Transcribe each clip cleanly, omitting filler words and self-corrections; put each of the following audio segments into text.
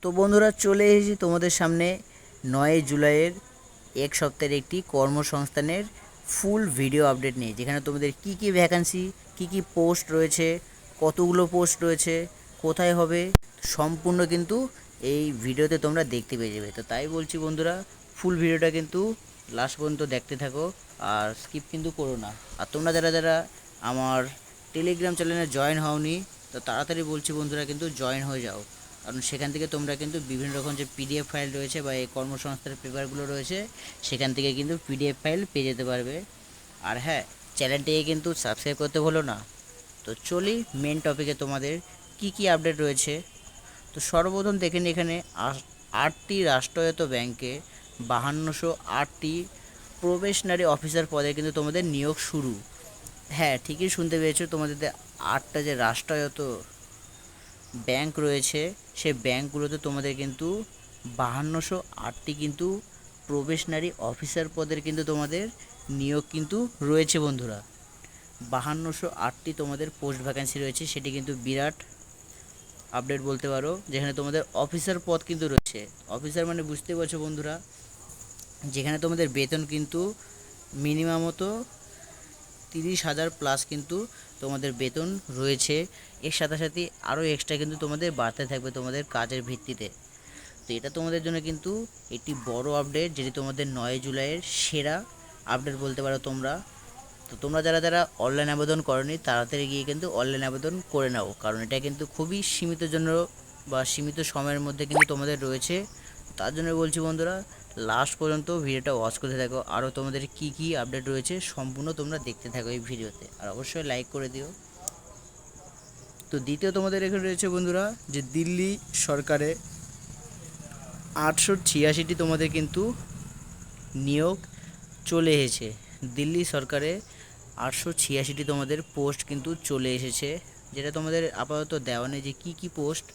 তো বন্ধুরা, চলে এসেছি তোমাদের সামনে 9 জুলাইয়ের এক সপ্তাহের একটি কর্মসংস্থানের ফুল ভিডিও আপডেট নিয়ে, যেখানে তোমাদের কি কি ভ্যাকান্সি, কি কি পোস্ট রয়েছে, কতগুলো পোস্ট রয়েছে, কোথায় হবে, সম্পূর্ণ কিন্তু এই ভিডিওতে তোমরা দেখতে পেয়ে যাবে। তো তাই বলছি বন্ধুরা, ফুল ভিডিওটা কিন্তু লাস্ট পর্যন্ত দেখতে থাকো আর স্কিপ কিন্তু করো না। আর তোমরা যারা যারা আমার টেলিগ্রাম চ্যানেলে জয়েন হওনি, তো তাড়াতাড়ি বলছি বন্ধুরা, কিন্তু জয়েন হয়ে যাও। কারণ সেখান থেকে তোমরা কিন্তু বিভিন্ন রকম যে পিডিএফ ফাইল রয়েছে বা এই কর্মসংস্থার পেপারগুলো রয়েছে, সেখান থেকে কিন্তু পিডিএফ ফাইল পেয়ে যেতে পারবে। আর হ্যাঁ, চ্যানেলটিকে কিন্তু সাবস্ক্রাইব করতে ভুলো না। তো চলি মেন টপিকে, তোমাদের কি কি আপডেট রয়েছে। তো সর্বপ্রথম দেখেন এখানে 8টি রাষ্ট্রায়ত্ত ব্যাংকে 5208টি প্রবেশনারি অফিসার পদে কিন্তু তোমাদের নিয়োগ শুরু। হ্যাঁ, ঠিকই শুনতে পেয়েছো, তোমাদের 8টা যে রাষ্ট্রায়ত্ত ব্যাংক রয়েছে, সেই ব্যাংকগুলোতে তোমাদের কিন্তু 5208টি কিন্তু প্রবেশনারি অফিসার পদের কিন্তু তোমাদের নিয়োগ কিন্তু রয়েছে বন্ধুরা। 5208টি তোমাদের পোস্ট ভ্যাকেন্সি রয়েছে, সেটি কিন্তু বিরাট আপডেট বলতে পারো। যেখানে তোমাদের অফিসার পদ কিন্তু রয়েছে, অফিসার মানে বুঝতে পারছো বন্ধুরা, যেখানে তোমাদের বেতন কিন্তু মিনিমামত 30,000 প্লাস কিন্তু তোমাদের বেতন রয়েছে। এর সাথে সাথে আরও এক্সট্রা কিন্তু তোমাদের বাড়তে থাকবে তোমাদের কাজের ভিত্তিতে। তো এটা তোমাদের জন্য কিন্তু একটি বড় আপডেট, যেটি তোমাদের 9 জুলাইয়ের সেরা আপডেট বলতে পারো তোমরা। তো তোমরা যারা যারা অনলাইন আবেদন করনি, তাড়াতাড়ি গিয়ে কিন্তু অনলাইন আবেদন করে নাও, কারণ এটা কিন্তু খুবই সীমিত জন্য বা সীমিত সময়ের মধ্যে কিন্তু তোমাদের রয়েছে। তার জন্য বলছি বন্ধুরা, লাস্ট পর্যন্ত ভিডিওটা ওয়াচ করতে থাকো, আরও তোমাদের কি কি আপডেট রয়েছে সম্পূর্ণ তোমরা দেখতে থাকো এই ভিডিওতে, আর অবশ্যই লাইক করে দিও। তো দ্বিতীয় তোমাদের এখানে রয়েছে বন্ধুরা, যে দিল্লি সরকারে 886টি তোমাদের কিন্তু নিয়োগ চলে এসেছে। দিল্লি সরকারে 886টি তোমাদের পোস্ট কিন্তু চলে এসেছে, যেটা তোমাদের আপাতত দেওয়া নেই যে কী কী পোস্ট।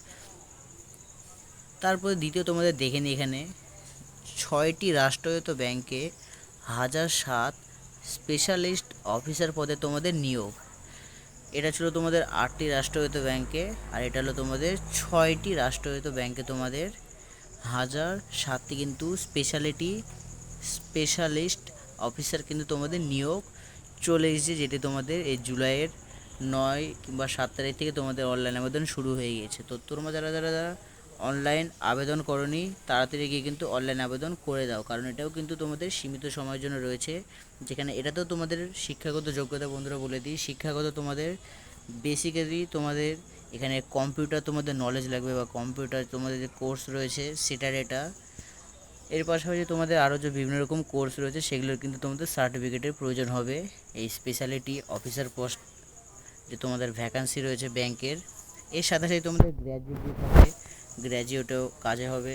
তারপরে দ্বিতীয় তোমাদের দেখে নিই, এখানে 6টি রাষ্ট্রায়ত্ত ব্যাংকে 1007 স্পেশালিস্ট অফিসার পদে তোমাদের নিয়োগ। এটা ছিল তোমাদের 8টি রাষ্ট্রায়ত্ত ব্যাংকে, আর এটা হলো তোমাদের 6টি রাষ্ট্রায়ত্ত ব্যাংকে তোমাদের 1007টি কিন্তু স্পেশালিস্ট অফিসার কিন্তু তোমাদের নিয়োগ চলে এসেছে, যেটি তোমাদের এই জুলাইয়ের 9 কিংবা 7 তারিখ থেকে তোমাদের অনলাইন আবেদন শুরু হয়ে গিয়েছে। তো তোমরা যারা যারা যারা অনলাইন আবেদন করনি, তাড়াতাড়ি গিয়ে কিন্তু অনলাইন আবেদন করে দাও, কারণ এটাও কিন্তু তোমাদের সীমিত সময়ের জন্য রয়েছে। যেখানে এটাতেও তোমাদের শিক্ষাগত যোগ্যতা বন্ধুরা বলে দিই, শিক্ষাগত তোমাদের বেসিক্যালি তোমাদের এখানে কম্পিউটার তোমাদের নলেজ লাগবে, বা কম্পিউটার তোমাদের যে কোর্স রয়েছে সেটার এটা। এর পাশাপাশি তোমাদের আরও যে বিভিন্ন রকম কোর্স রয়েছে, সেগুলোর কিন্তু তোমাদের সার্টিফিকেটের প্রয়োজন হবে। এই স্পেশালিটি অফিসার পোস্ট যে তোমাদের ভ্যাকান্সি রয়েছে ব্যাংকের, এর সাথে সাথে তোমাদের গ্র্যাজুয়েট থাকে, গ্র্যাজুয়েটও কাজে হবে।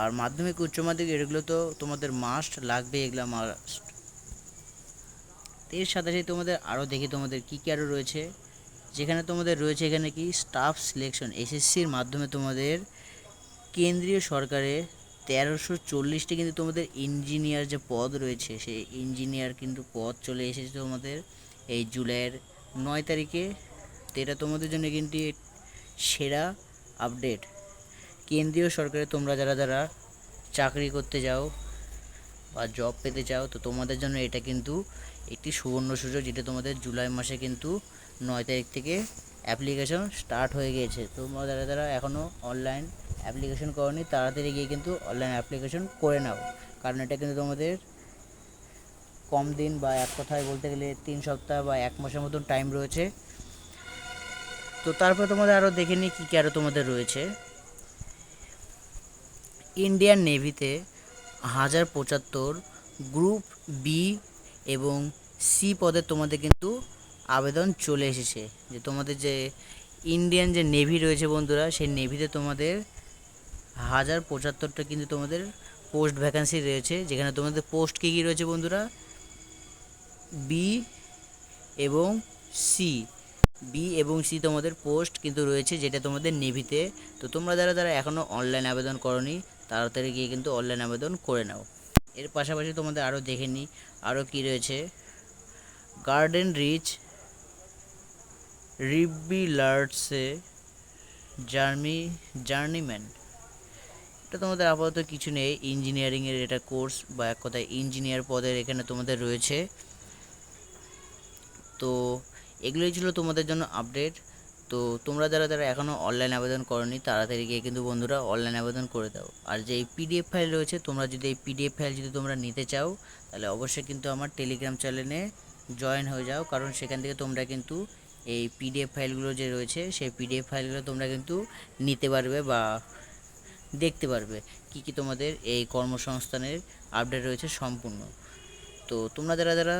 আর মাধ্যমিক উচ্চ মাধ্যমিক এগুলো তো তোমাদের মাস্ট লাগবে, এগুলো মাস্ট। এর সাথে সাথে তোমাদের আরও দেখি তোমাদের কী কী আরও রয়েছে, যেখানে তোমাদের রয়েছে এখানে কি স্টাফ সিলেকশন এসএসসির মাধ্যমে তোমাদের কেন্দ্রীয় সরকারে 1340টি কিন্তু তোমাদের ইঞ্জিনিয়ার যে পদ রয়েছে, সেই ইঞ্জিনিয়ার কিন্তু পদ চলে এসেছে তোমাদের এই জুলাইয়ের 9 তারিখে। তো এটা তোমাদের জন্য কিন্তু সেরা আপডেট। কেন্দ্রীয় সরকারে তোমরা যারা যারা চাকরি করতে যাও বা জব পেতে চাও, তো তোমাদের জন্য এটা কিন্তু একটি সুবর্ণ সুযোগ, যেটা তোমাদের জুলাই মাসে কিন্তু 9 তারিখ থেকে অ্যাপ্লিকেশন স্টার্ট হয়ে গিয়েছে। তোমরা যারা যারা এখনও অনলাইন অ্যাপ্লিকেশন করোনি, তাড়াতাড়ি গিয়ে কিন্তু অনলাইন অ্যাপ্লিকেশন করে নাও, কারণ এটা কিন্তু তোমাদের কম দিন, বা এক কথায় বলতে গেলে 3 সপ্তাহ বা 1 মাসের মতন টাইম রয়েছে। তো তারপর তোমাদের আরও দেখে নিই কী কী আরও তোমাদের রয়েছে। ইন্ডিয়ান নেভিতে 1075 গ্রুপ বি এবং সি পদে তোমাদের কিন্তু আবেদন চলে এসেছে। যে তোমাদের যে ইন্ডিয়ান যে নেভি রয়েছে বন্ধুরা, সেই নেভিতে তোমাদের 1075টা কিন্তু তোমাদের পোস্ট ভ্যাকান্সি রয়েছে, যেখানে তোমাদের পোস্ট কী কী রয়েছে বন্ধুরা, বি এবং সি। বি এবং সি তোমাদের পোস্ট কিন্তু রয়েছে, যেটা তোমাদের নেভিতে। তো তোমরা যারা যারা এখনও অনলাইন আবেদন করনি, তাড়াতাড়ি গিয়ে কিন্তু অনলাইন আবেদন করে নাও। এর পাশাপাশি তোমাদের আরও দেখে নিই আরও কী রয়েছে। গার্ডেন রিচ রিবিলার্সে জার্নিম্যান এটা তোমাদের আপাতত কিছু নেই, ইঞ্জিনিয়ারিংয়ের এটা কোর্স বা এক কথায় ইঞ্জিনিয়ার পদের এখানে তোমাদের রয়েছে। তো এগুলোই ছিল তোমাদের জন্য আপডেট। তো তোমরা যারা যারা এখনও অনলাইন আবেদন করনি তাড়াতাড়ি গিয়ে কিন্তু বন্ধুরা অনলাইন আবেদন করে দাও। আর যে এই পিডিএফ ফাইল রয়েছে, তোমরা যদি এই পিডিএফ ফাইল যদি তোমরা নিতে চাও তাহলে অবশ্যই কিন্তু আমার টেলিগ্রাম চ্যানেলে জয়েন হয়ে যাও, কারণ সেখান থেকে তোমরা কিন্তু এই পিডিএফ ফাইলগুলো যে রয়েছে সেই পিডিএফ ফাইলগুলো তোমরা কিন্তু নিতে পারবে বা দেখতে পারবে কি কি তোমাদের এই কর্মসংস্থানের আপডেট রয়েছে সম্পূর্ণ। তো তোমরা যারা যারা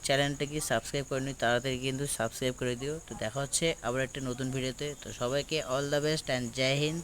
চ্যানেলটাকে সাবস্ক্রাইব করেনি তাড়াতাড়ি কিন্তু সাবস্ক্রাইব করে দিও। তো দেখা হচ্ছে আবার একটা নতুন ভিডিওতে। তো সবাইকে all the best and Jai Hind.